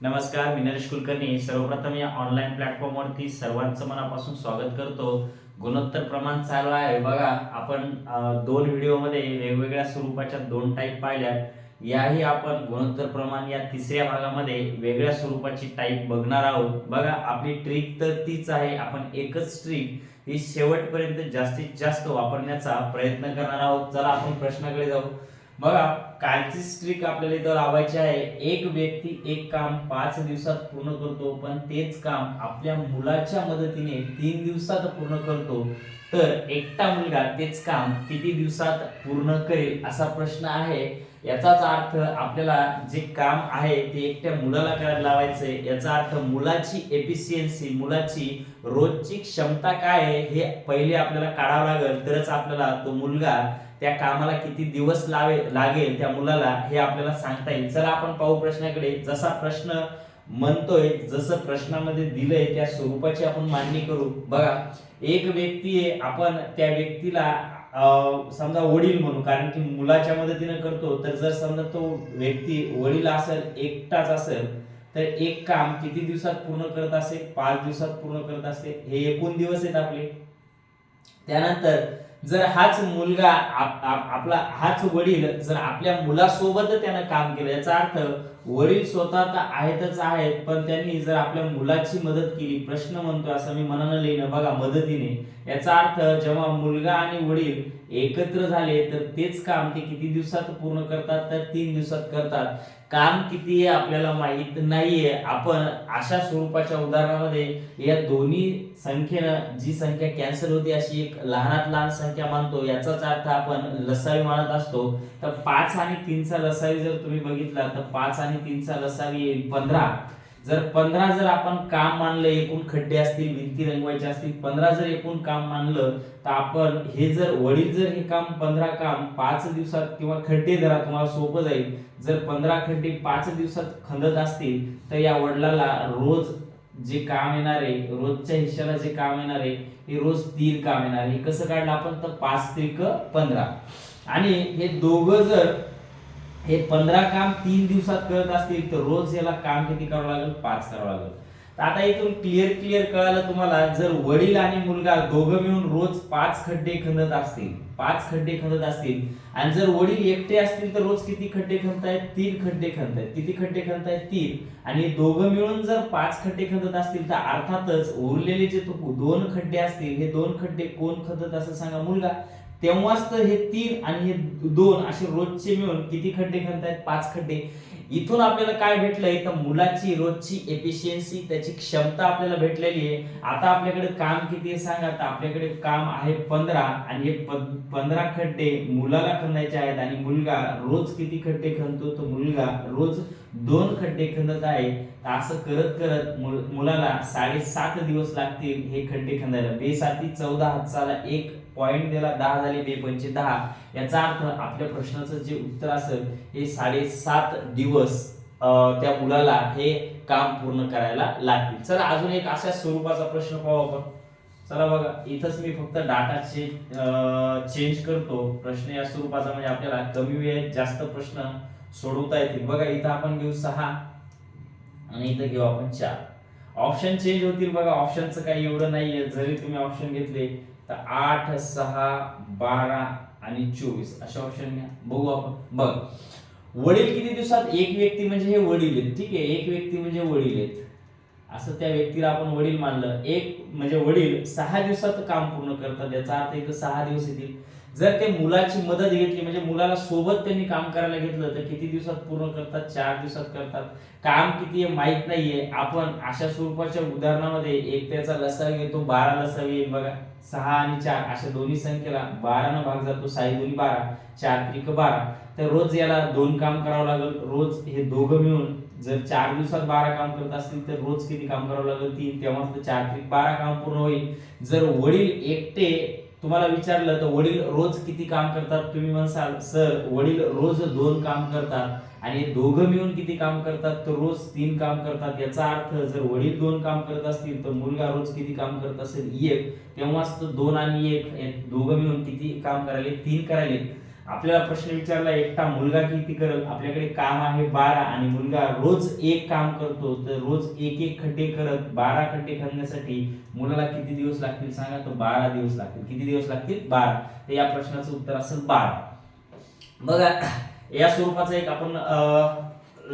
नमस्कार, मी नरेश कुलकर्णी. सर्वप्रथम या ऑनलाईन प्लॅटफॉर्मवरती सर्वांचं मनापासून स्वागत करतो. गुणोत्तर प्रमाण चालू आहे बघा. आपण दोन व्हिडिओमध्ये वेगवेगळ्या स्वरूपाच्या दोन टाईप पाहिल्यात. याही आपण गुणोत्तर प्रमाण या तिसऱ्या भागामध्ये वेगळ्या स्वरूपाची टाईप बघणार आहोत. बघा, आपली ट्रिक तर तीच आहे. आपण एकच ट्रिक ही शेवटपर्यंत जास्तीत जास्त वापरण्याचा प्रयत्न करणार आहोत. चला आपण प्रश्नाकडे जाऊ. बघा, कालची ट्रिक आपल्याला इथं लावायची आहे. एक व्यक्ती एक काम 5 दिवसात पूर्ण करतो, पण तेच काम आपल्या मुलाच्या मदतीने 3 दिवसात पूर्ण करतो. तर एकटा मुलगा तेच काम किती दिवसात पूर्ण करेल असा प्रश्न आहे. याचाच अर्थ आपल्याला जे काम आहे ते एकट्या मुलाला करायला लावायचंय. याचा अर्थ मुलाची एफिशियन्सी, मुलाची रोजची क्षमता काय आहे हे पहिले आपल्याला काढावं लागेल. तरच आपल्याला तो मुलगा त्या कामाला किती दिवस लागेल त्या मुलाला हे आपल्याला सांगता येईल. चला आपण पाहू प्रश्नाकडे. जसा प्रश्न म्हणतोय, जसं प्रश्नामध्ये दिलंय त्या स्वरूपाची आपण मांडणी करू. बघा, एक व्यक्ती आहे. आपण त्या व्यक्तीला समजा वडील म्हणू, कारण की मुलाच्या मदतीने करतो. तर जर समजा तो व्यक्ती वडील असेल, एकटाच असेल, तर एक काम किती दिवसात पूर्ण करत असेल? 5 दिवसात पूर्ण करत असेल. हे एकूण दिवस आहेत आपले. त्यानंतर जर हाच मुलगा आपला हाच वडील जर आपल्या मुलासोबत त्यानं काम केलं, याचा अर्थ वडील स्वतः तर आहेतच आहेत, पण त्यांनी जर आपल्या मुलाची मदत केली. प्रश्न म्हणतोय असं मी मनानं लिहिणं बघा, मदतीने. याचा अर्थ जेव्हा मुलगा आणि वडील एकत्र झाले तर तेच काम ते किती दिवसात पूर्ण करतात? तर 3 दिवसात करतात. काम किती आहे आपल्याला माहित नाहीये. आपण अशा स्वरूपाच्या उदाहरणामध्ये या दोन्ही संख्येनं जी संख्या कॅन्सल होते अशी एक लहानात लहान संख्या मानतो. याचाच अर्थ आपण लसावी मानत असतो. तर 5 आणि 3 चा लसावी जर तुम्ही बघितला तर 5 आणि 3 चा लसावी येईल 15. जर 15 जर आपण काम मानलं, एकूण खड्डे असतील, भिंती रंगवायचे असतील, 15 जर एकूण काम मानलं, तर आपण हे जर वडील जर हे काम 15 काम 5 दिवसात किंवा खड्डे धरा, तुम्हाला सोपं जाईल. जर 15 खड्डे 5 दिवसात खंदत असतील तर या वडिलाला रोज जे काम येणार आहे, रोजच्या हिश्श्याला जे काम येणार आहे, हे रोज 3 काम येणार आहे. हे कसं काढलं आपण? तर 5 त्रिक 15. आणि हे दोघं जर हे 15 काम 3 दिवसात करत असतील तर रोज याला काम किती करावं लागेल? 5 करावं लागेल. तर आता इथून क्लिअर कळालं तुम्हाला. जर वडील आणि मुलगा दोघं मिळून रोज 5 खड्डे खंदत असतील, 5 खड्डे खंदत असतील, आणि जर वडील एकटे असतील तर रोज किती खड्डे खणतायत? 3 खड्डे खणतायत. किती खड्डे खणतायत? 3. आणि दोघं मिळून जर 5 खड्डे खंदत असतील तर अर्थातच उरलेले जे 2 खड्डे असतील, हे 2 खड्डे कोण खंदत असं सांगा? मुलगा. तेव्हाच तर हे 3 आणि हे 2 असे रोजचे मिळून किती खड्डे खणतायत? 5 खड्डे. इथून आपल्याला काय भेटलंय? तर मुलाची रोजची एफिशियन्सी, त्याची क्षमता आपल्याला भेटलेली आहे. आता आपल्याकडे काम किती आहे सांगा? तर आपल्याकडे काम आहे 15, आणि हे 15 खड्डे मुलाला खणायचे आहेत. आणि मुलगा रोज किती खड्डे खणतो? तर मुलगा रोज 2 खड्डे खणत आहे. असं करत करत मुलाला 7.5 दिवस लागतील हे खड्डे खणायला. 2 साती 14, हातचाला 1 पॉइंट दिला, 10 झाले, 2 पंचे 10. याचा अर्थ आपल्या प्रश्नाचं जे उत्तर असेल हे 7.5 दिवस त्या मुलाला हे काम पूर्ण करायला लागतील. चला अजून एक अशा स्वरूपाचा प्रश्न पाहू आपण. चला बघा, इथंच मी फक्त डाटा चेंज करतो. प्रश्न या स्वरूपाचा म्हणजे आपल्याला कमी वेळेत जास्त प्रश्न सोडवता येतील. बघा, इथं आपण घेऊ 6 आणि इथं घेऊ आपण 4. ऑप्शन चेंज होतील. बघा, ऑप्शनचं काही एवढं नाहीये. जरी तुम्ही ऑप्शन घेतले तर 8, 6, 12 आणि 24 असे ऑप्शन घ्या. बघू आपण. बघ, वडील किती दिवसात? एक व्यक्ती म्हणजे हे वडील आहेत. ठीक आहे, एक व्यक्ती म्हणजे वडील आहेत, असं त्या व्यक्तीला आपण वडील मानलं. एक म्हणजे वडील 6 दिवसात काम पूर्ण करतात. याचा अर्थ इथं 6 दिवस येतील. जर ते मुलाची मदत घेतली म्हणजे मुलाला सोबत त्यांनी काम करायला घेतलं तर किती दिवसात पूर्ण करतात? 4 दिवसात करतात. काम किती आहे माहित नाहीये. आपण अशा स्वरूपाच्या उदाहरणामध्ये एक त्याचा लसावी घेतो, 12 लसावी येईल. बघा, 6 आणि 4 अशा दोन्ही संख्येला 12 ने भाग जातो. 6 2 12, 4 त्रिक 12. तर रोज याला 2 काम करावं लागेल. रोज हे दोघं मिळून जर 4 दिवसात 12 काम करत असतील तर रोज किती काम करावं लागेल? 3. तेव्हा 4 त्रिक 12 काम पूर्ण होईल. जर वडील एकटे तुम्हाला विचारलं तर वडील रोज किती काम करतात? तुम्ही म्हणसाल सर वडील रोज 2 काम करतात, आणि दोघं मिळून किती काम करतात? तर रोज 3 काम करतात. याचा अर्थ जर वडील 2 काम करत असतील तर मुलगा रोज किती काम करत असेल? 1. तेव्हाच तर 2 आणि 1 दोघं मिळून किती काम करायले? 3 करायले. आपल्याला प्रश्न विचारला एकटा मुलगा किती करेल, आपल्याकडे काम आहे 12 आणि मुलगा रोज एक काम करतो, तर रोज एक एक खड्डे करत 12 खड्डे खणण्यासाठी मुलाला किती दिवस लागतील सांगा. तर 12 दिवस लागतील. किती दिवस लागतील? 12. तर या प्रश्नाचं उत्तर असेल 12. बघा या स्वरूपाचा एक आपण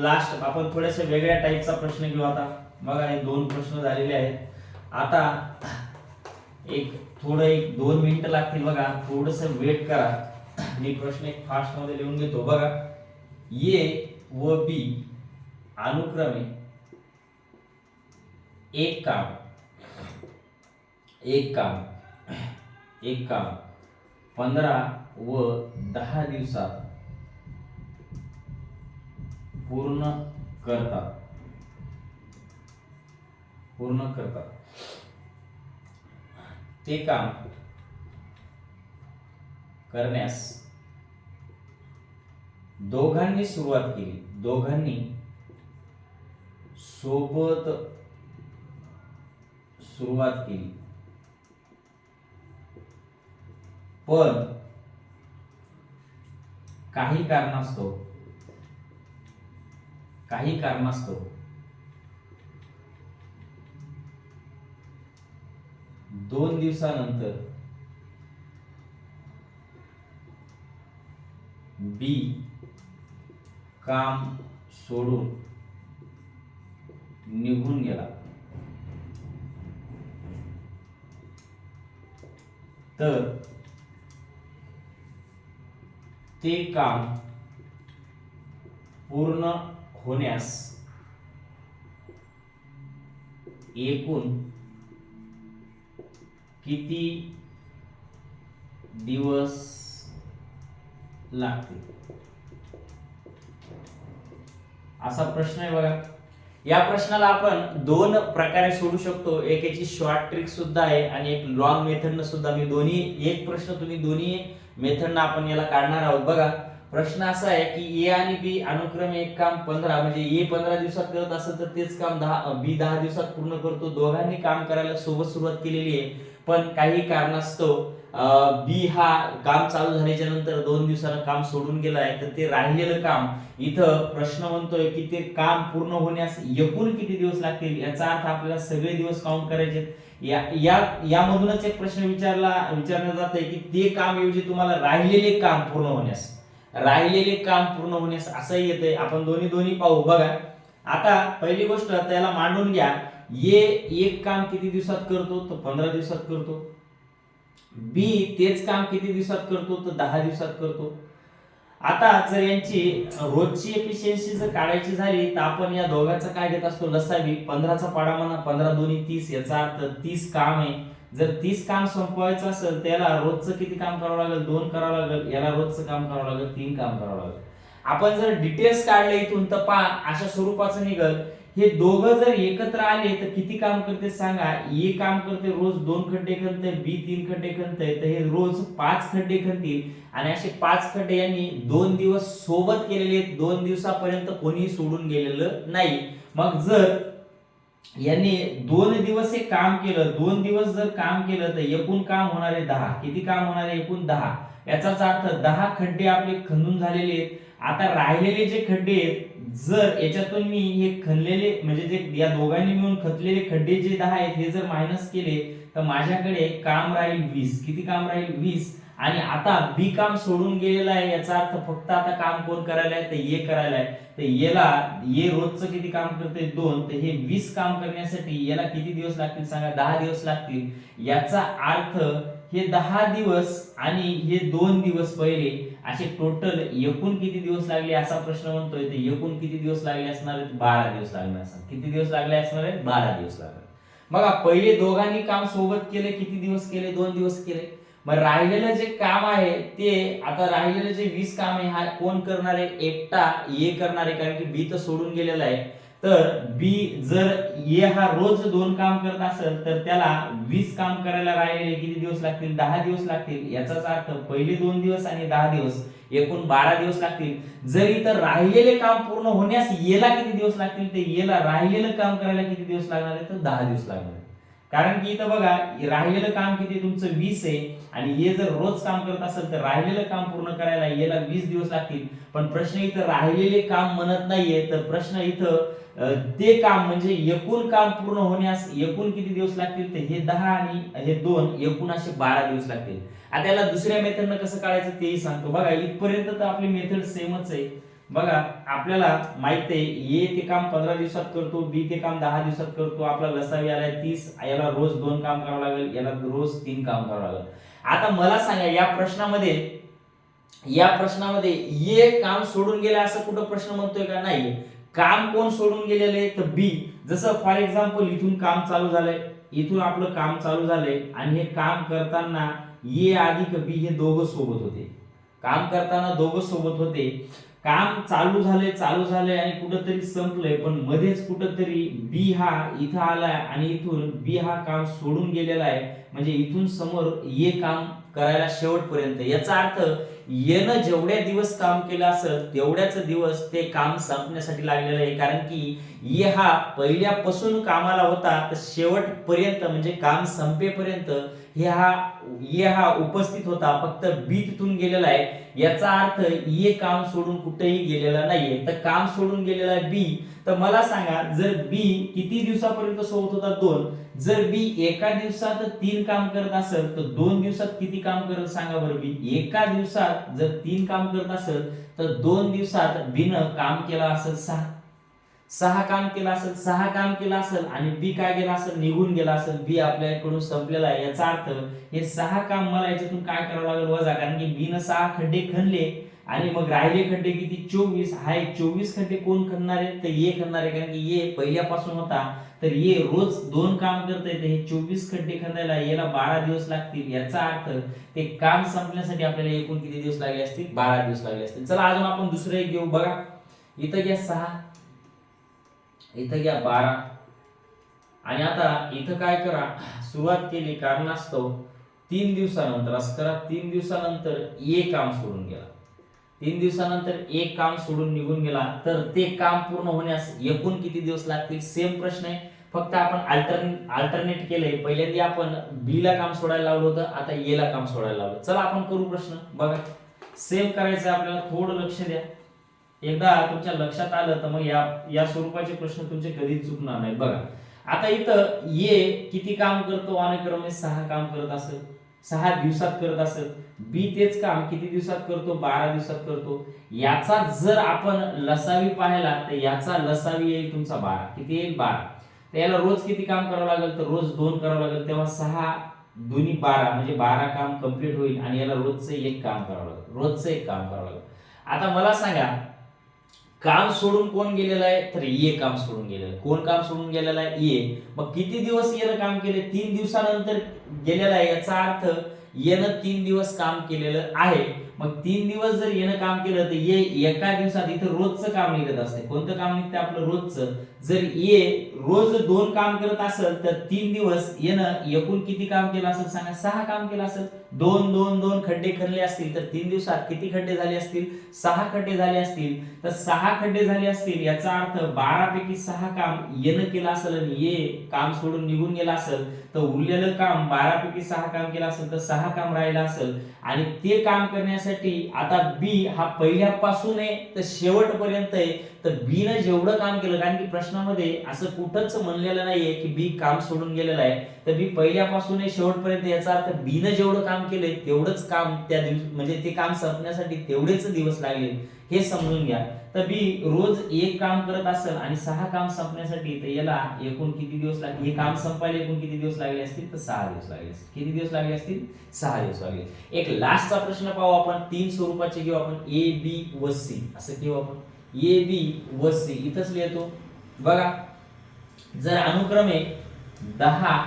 लास्ट आपण थोड्याशा वेगळ्या टाईपचा प्रश्न घेऊ आता. बघा हे 2 प्रश्न झालेले आहेत. आता एक 2 मिनिटं लागतील. बघा थोडस वेट करा. मी प्रश्न एक फास्ट मध्ये लिहून घेतो. बघा ए व बी अनुक्रमे एक काम 15 व 10 दिवसात पूर्ण करतात. ते काम करण्यास दोघांनी सुरुवात केली. दोघांनी सोबत सुरुवात केली, पण काही कारणास्तव 2 दिवसानंतर बी काम सोडून निघून गेला, तर ते काम पूर्ण होण्यास एकूण किती दिवस लागतील? असा प्रश्न आहे. बघा या प्रश्नाला आपण 2 प्रकारे सोडू शकतो. एक याची शॉर्ट ट्रिक सुद्धा आहे आणि एक लॉंग मेथड न सुद्धा. मी दोन्ही एक प्रश्न तुम्ही दोन्ही मेथड आपण याला काढणार आहोत. बघा प्रश्न असा आहे की ए आणि बी अनुक्रमे एक काम 15 म्हणजे ए 15 दिवसात करत असेल तर तेच काम बी 10 दिवसात पूर्ण करतो. दोघांनी काम करायला सोबत सुरुवात केलेली आहे, पण काही कारणास्तव बी हा काम चालू झाल्याच्या नंतर 2 दिवसानं काम सोडून गेला आहे. तर ते राहिलेलं काम इथं प्रश्न म्हणतोय की ते काम पूर्ण होण्यास एकूण किती दिवस लागतील. याचा अर्थ आपल्याला सगळे दिवस काउंट करायचे. यामधूनच एक प्रश्न विचारण्यात जात आहे की ते काम ऐवजी तुम्हाला राहिलेले काम पूर्ण होण्यास असंही येतंय. आपण दोन्ही पाहू. बघा आता पहिली गोष्ट त्याला मांडून घ्या. एक काम किती दिवसात करतो? तर 15 दिवसात करतो. बी तेच काम किती दिवसात करतो? तर 10 दिवसात करतो. आता जर यांची रोजची एफिशियन्सी जर काढायची झाली तर आपण या दोघांचा काय घेत असतो? लसावी. 15चा पाडा म्हणा, 15 दोन्ही 30, याचा अर्थ 30 काम आहे. जर 30 काम संपवायचं असेल त्याला रोजचं किती काम करावं लागेल? 2 करावं लागेल. याला रोजचं काम करावं लागेल, 3 काम करावं लागेल. आपण जर डिटेल्स काढले इथून तर पहा अशा स्वरूपाचं निघल. हे दोघं जर एकत्र आले तर किती काम करते सांगा. ए काम करते रोज 2 खड्डे खणते, बी 3 खड्डे खणते, तर हे रोज 5 खड्डे खणतील आणि असे 5 खड्डे यांनी 2 दिवस सोबत केलेले आहेत. 2 दिवसापर्यंत कोणी सोडून गेलेलं नाही. मग जर यांनी 2 दिवस हे काम केलं, 2 दिवस जर काम केलं तर एकूण काम होणार आहे 10. किती काम होणार आहे? एकूण 10. याचाच अर्थ 10 खड्डे आपले खणून झालेले आहेत. आता राहिलेले जे खड्डे आहेत जर याच्यातून मी हे खणलेले म्हणजे जे या दोघांनी मिळून खतलेले खड्डे जे 10 आहेत हे जर मायनस केले तर माझ्याकडे काम राहील 20. किती काम राहील? 20. आणि आता बी काम सोडून गेलेला आहे. याचा अर्थ फक्त आता काम कोण करायला आहे? तर ए करायला आहे. तर ए रोजचं किती काम करते? 2. तर हे 20 काम करण्यासाठी याला किती दिवस लागतील सांगा? 10 दिवस लागतील. याचा अर्थ हे 10 दिवस आणि हे 2 दिवस पहिले असे टोटल एकूण किती दिवस लागले असा प्रश्न म्हणतोय. तर एकूण किती दिवस लागले असणार आहेत? 12 दिवस लागले असणार. किती दिवस लागले असणार आहेत? 12 दिवस लागले. बघा पहिले दोघांनी काम सोबत केले, किती दिवस केले? 2 दिवस केले. मग राहिलेलं जे काम आहे ते आता राहिलेलं जे 20 काम आहे हा कोण करणार आहे? एकटा ए करणार आहे, कारण की बी तर सोडून गेलेला आहे. तर बी जर ए हा रोज 2 काम करत असेल तर त्याला 20 काम करायला राहिलेले किती दिवस लागतील? 10 दिवस लागतील. याचाच अर्थ पहिले 2 दिवस आणि 10 दिवस एकूण 12 दिवस लागतील. जर इथं राहिलेले काम पूर्ण होण्यास एला किती दिवस लागतील? ते एला राहिलेलं काम करायला किती दिवस लागणार आहे? तर 10 दिवस लागणार आहे. कारण की इथं बघा राहिलेलं काम किती तुमचं 20 आहे आणि हे जर रोज काम करत असेल तर राहिलेलं काम पूर्ण करायला याला 20 दिवस लागतील. पण प्रश्न इथं राहिलेले काम म्हणत नाहीये, तर प्रश्न इथं ते काम म्हणजे एकूण काम पूर्ण होण्यास एकूण किती दिवस लागतील, तर हे 10 आणि हे 2 एकूण असे 12 दिवस लागतील. आता याला दुसऱ्या मेथडनं कसं काढायचं तेही सांगतो. बघा इथपर्यंत तर आपली मेथड सेमच आहे. बघा आपल्याला माहित आहे ए ते काम 15 दिवसात करतो, बी ते काम 10 दिवसात करतो, आपला लसावी आलाय 30, याला रोज 2 काम करावं लागेल, याला रोज 3 काम करावं लागेल. आता मला सांगा या प्रश्नामध्ये ए काम सोडून गेला असं कुठं प्रश्न म्हणतोय का? नाही. काम कोण सोडून गेलेलं आहे तर बी. जसं फॉर एक्झाम्पल इथून काम चालू झालंय, इथून आपलं काम चालू झालंय आणि हे काम करताना ए अधिक बी हे दोघं सोबत होते. काम करताना दोघं सोबत होते. काम चालू झालंय आणि कुठंतरी संपलंय, पण मध्येच कुठंतरी बी हा इथं आलाय आणि इथून बी हा काम सोडून गेलेला आहे. म्हणजे इथून समोर ए काम करायला शेवटपर्यंत. याचा अर्थ येणं जेवढ्या दिवस काम केलं असेल तेवढ्याच दिवस ते काम संपण्यासाठी लागलेलं आहे. कारण की ए हा पहिल्यापासून कामाला होता तर शेवटपर्यंत म्हणजे काम संपेपर्यंत ए हा उपस्थित होता. फक्त बी तिथून गेलेला आहे. याचा अर्थ ए काम सोडून कुठेही गेलेला नाहीये, तर काम सोडून गेलेला आहे बी. तर मला सांगा जर बी किती दिवसापर्यंत सोबत होता? 2. जर बी एका दिवसात 3 काम करत असेल तर 2 दिवसात किती काम करत सांगा बरं? बी एका दिवसात जर 3 काम करत असेल तर 2 दिवसात बीनं काम केला असेल 6 काम केलं असेल आणि बी काय केला असेल? निघून गेला असेल. बी आपल्याकडून संपलेला आहे. याचा अर्थ हे 6 काम मला याच्यातून काय करावं लागेल? वजा. कारण की बी न 6 खड्डे खणले आणि मग राहिले खड्डे किती? 24. हाय 24 खड्डे कोण खणणार आहे? तर ए खणणार आहे. कारण की ए पहिल्यापासून होता तर ए रोज 2 काम करतंय, तर हे 24 खड्डे खणायला याला 12 दिवस लागतील. याचा अर्थ ते काम संपण्यासाठी आपल्याला एकूण किती दिवस लागले असतील? 12 दिवस लागले असतील. चला अजून आपण दुसरं एक घेऊ. बघा इथं घ्या 6, इथं घ्या 12 आणि आता इथं काय करा? सुरुवात केली कारणास्तव 3 दिवसानंतर असं करा. 3 दिवसानंतर एक काम सोडून गेला. 3 दिवसानंतर एक काम सोडून निघून गेला, तर ते काम पूर्ण होण्यास एकूण किती दिवस लागतील? सेम प्रश्न आहे, फक्त आपण अल्टरनेट केलंय. पहिल्यांदा आपण बी ला काम सोडायला लावलं होतं, आता ए ला काम सोडायला लावलं. चला आपण करू प्रश्न. बघा सेम करायचं आपल्याला, थोडं लक्ष द्या. एकदा तुमच्या लक्षात आलं तर मग या स्वरूपाचे प्रश्न तुमचे कधीच चुकणार नाही. बघा आता इथं ए किती काम करतो? अनुक्रमे 6 काम करत असेल, 6 दिवसात करत असेल. बी तेच काम किती दिवसात करतो? 12 दिवसात करतो. याचा जर आपण लसावी पाहिला तर याचा लसावी येईल तुमचा 12. किती येईल? 12. तर याला रोज किती काम करावं लागेल? तर रोज 2 करावं लागेल. तेव्हा 6 दोन्ही 12 म्हणजे 12 काम कंप्लीट होईल आणि याला रोजचं एक काम करावं लागेल. आता मला सांगा काम सोडून कोण गेलेलं आहे? तर ए काम सोडून गेलेलं आहे. कोण काम सोडून गेलेलं आहे? ए. मग किती दिवस एनं काम केले? 3 दिवसानंतर गेलेला आहे. याचा अर्थ एनं 3 दिवस काम केलेलं आहे. मग 3 दिवस जर एनं काम केलं तर एका दिवसात इथं रोजचं काम निघत असते. कोणतं काम निघतं? आपलं रोजचं. जर ए रोज 2 काम करत असेल तर 3 दिवस एनं एकूण किती काम केलं असेल सांगा? 6 काम केलं असेल. 2 खड्डे खणले असतील तर 3 दिवसात किती खड्डे झाले असतील? 6 खड्डे झाले असतील. तर 6 खड्डे झाले असतील याचा अर्थ 12 पैकी 6 काम एनं केलं असेल आणि ए काम सोडून निघून गेला असेल, तर उरलेलं काम 12 पैकी 6 काम केलं असेल तर 6 काम राहिलं असेल. आणि ते काम करण्यासाठी आता बी हा पहिल्यापासून आहे तर शेवटपर्यंत आहे, तर बी न जेवढं काम केलं, कारण की प्रश्नामध्ये असं कुठंच म्हणलेलं नाहीये की बी काम सोडून गेलेलं आहे, तर बी पहिल्यापासून आहे शेवटपर्यंत. याचा अर्थ बी न जेवढं काम केलंय तेवढंच काम त्या दिवस म्हणजे ते काम संपण्यासाठी तेवढेच दिवस लागले, हे समजून घ्या. तर बी रोज एक काम करत असेल आणि 6 काम संपण्यासाठी, तर याला एकूण किती दिवस लागले? हे काम संपायला एकूण किती दिवस लागले असतील? तर 6 दिवस लागले असतील. किती दिवस लागले असतील? 6 दिवस लागले. एक लास्टचा प्रश्न पाहू आपण. 3 स्वरूपाचे घेऊ आपण, ए बी व सी असं घेऊ आपण. ए बी व सी इथंच लिहितो. बघा जर अनुक्रमे 10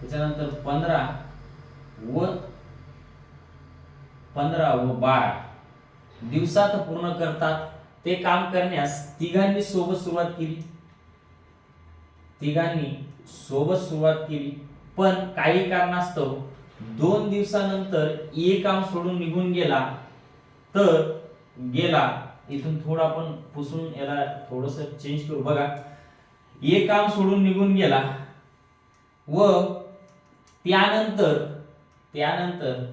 त्याच्यानंतर 15 व 12 दिवसात पूर्ण करतात, ते काम करण्यास तिघांनी सोबत सुरुवात केली, पण काही कारणास्तव 2 दिवसानंतर ए काम सोडून निघून गेला. इथून थोडं आपण पुसून याला थोडंसं चेंज करू. बघा ए काम सोडून निघून गेला व त्यानंतर त्यानंतर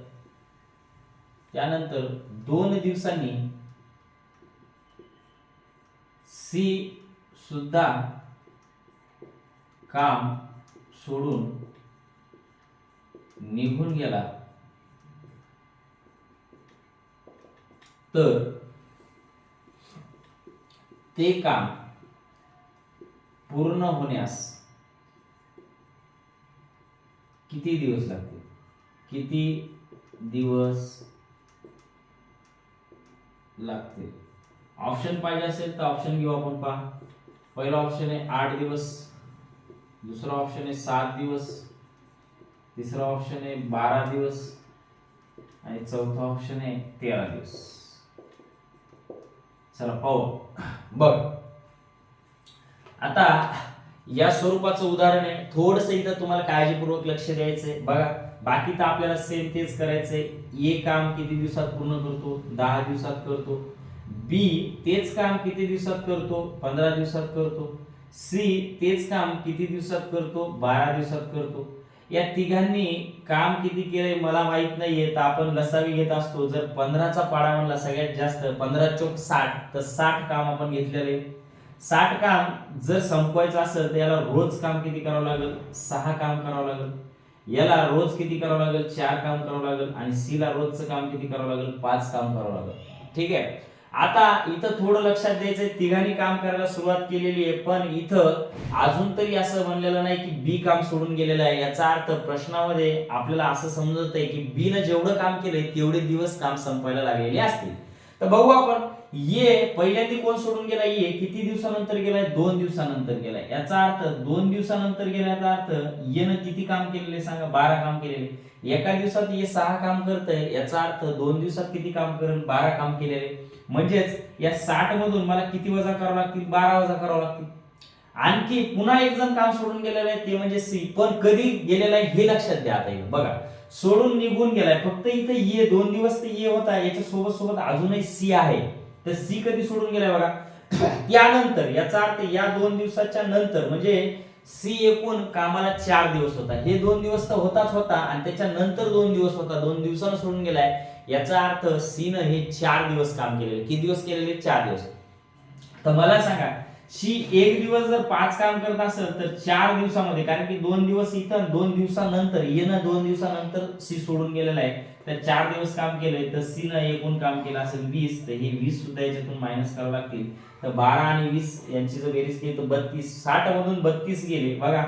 त्यानंतर 2 दिवसांनी सी सुद्धा काम सोडून निघून गेला तर ते काम पूर्ण होण्यास किती दिवस लागतील? किती दिवस लागतील? ऑप्शन पाहिजे असेल तर ऑप्शन घेऊ आपण. पहा, पहिला ऑप्शन आहे 8 दिवस, दुसरा ऑप्शन आहे 7 दिवस, तिसरा ऑप्शन आहे 12 दिवस आणि चौथा ऑप्शन आहे 13 दिवस. चला पाहू. बघ, आता या स्वरूपाचं उदाहरण आहे. थोडस इथं तुम्हाला काळजीपूर्वक लक्ष द्यायचंय. बघा, बाकी तर आपल्याला सेम तेच करायचंय. ए काम किती दिवसात पूर्ण करतो? 10 दिवसात करतो. बी तेच काम किती दिवसात करतो? 15 दिवसात करतो. सी तेच काम किती दिवसात करतो? 12 दिवसात करतो. या तिघांनी काम किती केलंय मला माहित नाहीये, तर आपण लसावी घेत असतो. जर 15चा पाडा म्हणला सगळ्यात जास्त, 15 चोक 60, तर 60 काम आपण घेतलेले. 60 काम जर संपवायचं असेल तर याला रोज काम किती करावं लागेल? 6 काम करावं लागेल. याला रोज किती करावं लागेल? 4 काम करावं लागेल. आणि सी ला रोजचं काम किती करावं लागेल? 5 काम करावं लागेल. ठीक आहे. आता इथं थोडं लक्षात द्यायचंय, तिघांनी काम करायला सुरुवात केलेली आहे, पण इथं अजून तरी असं म्हणलेलं नाही की बी काम सोडून गेलेलं आहे. याचा अर्थ प्रश्नामध्ये आपल्याला असं समजत आहे की बी न जेवढं काम केलंय तेवढे दिवस काम संपायला लागलेले असतील. तर बघू आपण, ये पहिल्यांदा कोण सोडून गेला? ये किती दिवसानंतर गेलाय? 2 दिवसानंतर गेलाय. याचा अर्थ 2 दिवसानंतर गेल्याचा अर्थ ये न किती काम केलेले सांगा? 12 काम केलेले. एका दिवसात ये 6 काम करतंय, याचा अर्थ 2 दिवसात किती काम करेल? 12 काम केलेले. म्हणजेच या 60 मधून मला किती वजा करावं लागतील? 12 वजा करावं लागतील. आणखी पुन्हा एक जण काम सोडून गेलेलं आहे, ते म्हणजे सी. पण कधी गेलेला आहे हे लक्षात द्या. आता इथं बघा, सोडून निघून गेलाय. फक्त इथं ये 2 दिवस तर ये होता, याच्या सोबत सोबत अजूनही सी आहे. तर सी कधी सोडून गेलाय बघा? त्यानंतर. याचा अर्थ या 2 दिवसाच्या नंतर, म्हणजे सी एकूण कामाला 4 दिवस होता. हे 2 दिवस तर होताच होता आणि त्याच्यानंतर 2 दिवस होता. 2 दिवसानं सोडून गेलाय. याचा अर्थ सी न हे 4 दिवस काम केलेले. किती दिवस केलेले? 4 दिवस. तर मला सांगा, सी एक दिवस जर 5 काम करत असेल तर 4 दिवसामध्ये, कारण की 2 दिवस इथं 2 दिवसानंतर, ये ना 2 दिवसानंतर सी सोडून गेलेला आहे, तर 4 दिवस काम केलंय. तर सी न एकूण काम केलं असेल 20, तर हे 20 सुद्धा याच्यातून मायनस करावं लागतील. तर 12 आणि 20 यांची जर बेरीज केली तर 32. 60 मधून 32 गेले बघा,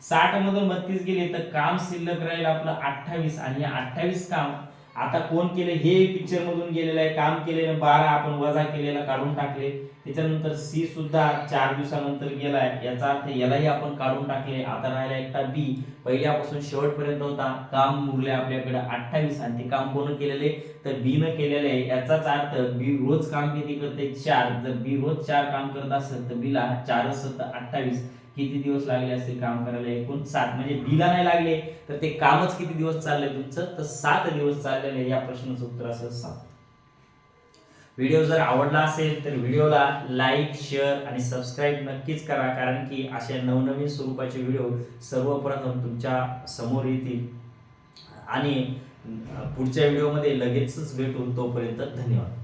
60 मधून 32 गेले तर काम शिल्लक राहील आपलं 28. आणि 28 काम आता कोण केले? हे पिक्चर मधून गेलेलं आहे. काम केलेलं 12 आपण वजा केलेला काढून टाकले. त्याच्यानंतर सी सुद्धा 4 दिवसानंतर गेलाय. याचा अर्थ यालाही आपण काढून टाकले. आता राहिला एकटा बी. पहिल्यापासून शेवटपर्यंत होता. काम उरले आपल्याकडे 28 आणि ते काम कोण केलेले? तर बी न केलेले आहे. याचाच अर्थ बी रोज काम किती करते? 4. जर बी रोज 4 काम करत असेल तर बीला 4 7 28 किती दिवस लागले असतील काम करायला? एकूण 7. म्हणजे बीला नाही लागले तर ते कामच किती दिवस चाललंय तुमचं? तर 7 दिवस चाललेले. या प्रश्नाचं उत्तर असेल 7. व्हिडिओ जर आवडला असेल तर व्हिडिओला लाईक, शेअर आणि सबस्क्राईब नक्कीच करा, कारण की अशा नवनवीन स्वरूपाचे व्हिडिओ सर्वप्रथम तुमच्या समोर येतील. आणि पुढच्या व्हिडिओमध्ये लगेचच भेटू. तोपर्यंत धन्यवाद.